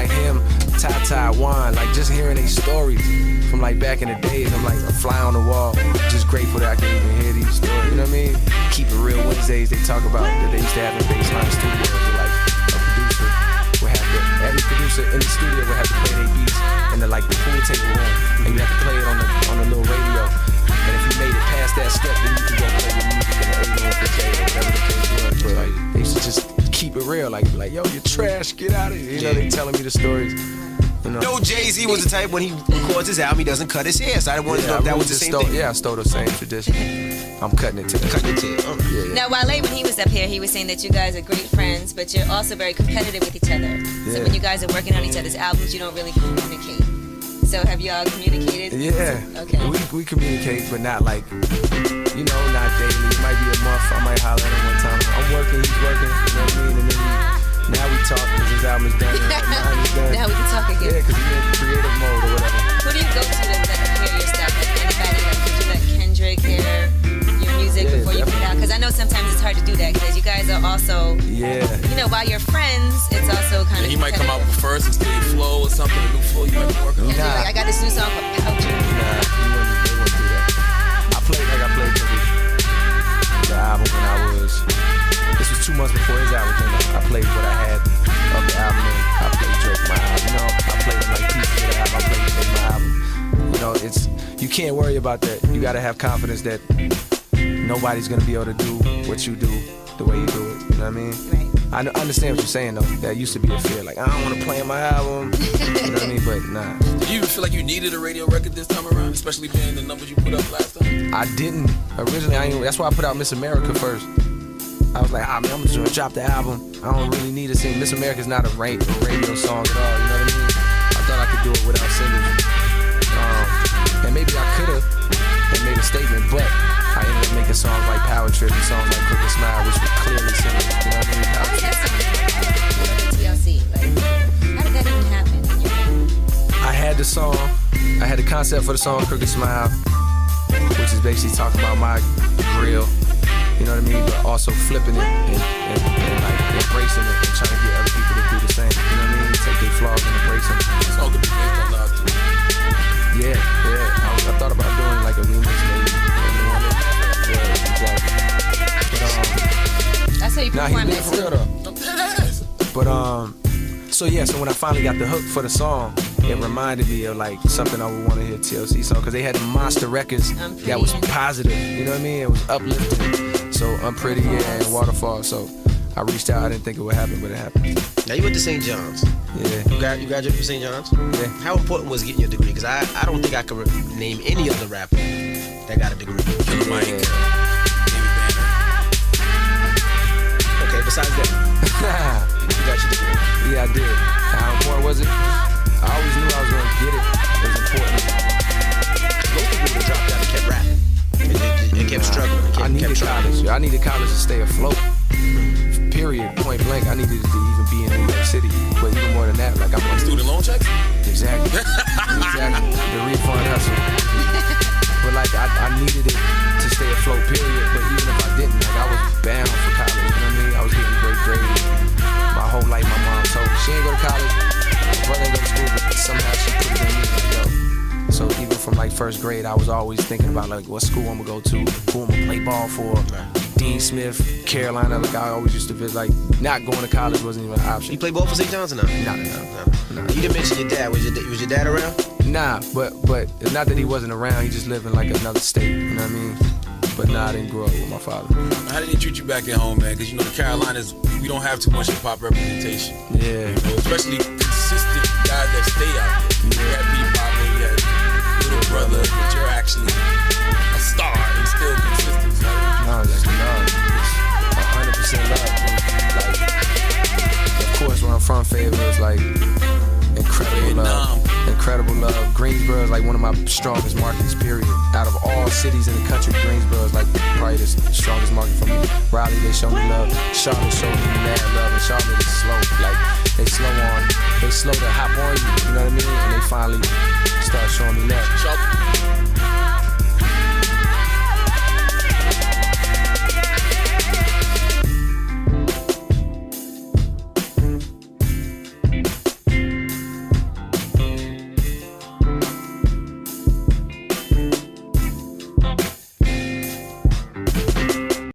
like him, Ty Juan, like just hearing these stories from like back in the days. I'm like a fly on the wall, just grateful that I can even hear these stories. You know what I mean? Keep It Real Wednesdays. They talk about that they used to have in Baseline Studios. Where like a producer would have to, every producer in the studio would have to play their beats in the like the pool table room, and you have to play it on the little radio. And if you made it past that step, then you can go play your music in the 8-1 or whatever the case was. But like they used to just keep it real, like yo, you're trash, get out of here. You know, they telling me the stories. You know, Jay-Z was the type when he records his album, he doesn't cut his hair. So I wanted to know if that was the same thing. Yeah, I stole the same tradition. I'm cutting it to the yeah. Now, Wale, when he was up here, he was saying that you guys are great friends, but you're also very competitive with each other. So when you guys are working on each other's albums, you don't really communicate. So have y'all communicated? Yeah. Okay. We communicate, but not like, you know, not daily. It might be a month. I might holler at him one time. I'm working, he's working. You know what I mean? And then now we talk because his album is done. Mine is done. Now we can talk again. Yeah, because he's in creative mode or whatever. Who do you go to hear your stuff? Like anybody? Like, did you let Kendrick hear your music before you put it out? Because I know sometimes it's hard to do that because you guys are also, you know, while you're friends, it's also kind of. He might come out with first and steal your flow or something, a new flow you might be working on. Like, I got this new song called Pouch. They wouldn't do that. I played the album when I was. This was 2 months before his album came out. I played what I had of the album. I played Drake my album. You know, I played him like pieces of the album. I played Drake my album. You know, you can't worry about that. You gotta have confidence that nobody's gonna be able to do what you do the way you do it. You know what I mean? Right. I understand what you're saying though. That used to be a fear. Like I don't want to play in my album. You know what I mean? But nah. Did you even feel like you needed a radio record this time around, especially being the numbers you put up last time? I didn't originally. That's why I put out Miss America first. I was like, man, I'm just gonna drop the album. I don't really need to sing. Miss America's not a radio song at all. You know what I mean? I thought I could do it without singing. And maybe I could have made a statement, but I ended up making songs like Power Trip and songs like Crooked Smile, which were clearly singing. You know what I mean? How did that song TLC? Like, how did that even happen in your head? I had the song. I had the concept for the song Crooked Smile, which is basically talking about my grill. You know what I mean? But also flipping it and like embracing it and trying to get other people to do the same. You know what I mean? Take their flaws and embrace them. It's all good to be based on love too. Yeah. I thought about doing like a remix maybe. Yeah, exactly. But that's how you perform it for real though. But so when I finally got the hook for the song, it reminded me of like something I would want to hear TLC song because they had the monster records that was positive. You know what I mean? It was uplifting. So I'm Pretty and Waterfall. So I reached out. I didn't think it would happen, but it happened. Now you went to St. John's. Yeah. You graduated from St. John's? Yeah. How important was getting your degree? Because I don't think I could name any other rapper that got a degree. Killer Mike. David Banner. Okay, besides that, you got your degree. Yeah, I did. How important was it? I always knew I was going to get it. It was important. Most people would have dropped out and kept rapping. It kept struggling. I needed college. I needed college to stay afloat. Period. Point blank. I needed to even be in New York City. But even more than that, like I'm on student loan checks? Exactly. The refund hustle. But like I needed it to stay afloat, period. But even if I didn't, like I was bound for college. You know what I mean? I was getting great grades. My whole life my mom told me she ain't go to college. My brother ain't go to school, but somehow she put it in me. Like, yo. So even from like first grade, I was always thinking about like what school I'm gonna go to, who I'm gonna play ball for. Dean Smith, Carolina. Like I always used to visit. Like not going to college wasn't even an option. You play ball for St. John's or no? No. You didn't mention your dad. Was your dad around? Nah, but it's not that he wasn't around. He just lived in like another state. You know what I mean? But nah, I didn't grow up with my father. How did he treat you back at home, man? Because you know the Carolinas, we don't have too much hip hop representation. Yeah. You know, especially consistent guys that stay out there. You had P-Pop, you had Little Brother, but you're actually a star and still consistent. So. No, it's 100% love. Like, of course, where I'm from, Fayetteville is like incredible love. Incredible love. Greensboro is like one of my strongest markets, period. Out of all cities in the country, Greensboro is like probably the strongest market for me. Raleigh, they show me love. Charlotte showed me mad love, and Charlotte is slow. Like they slow to hop on you. You know what I mean? And they finally start showing me love.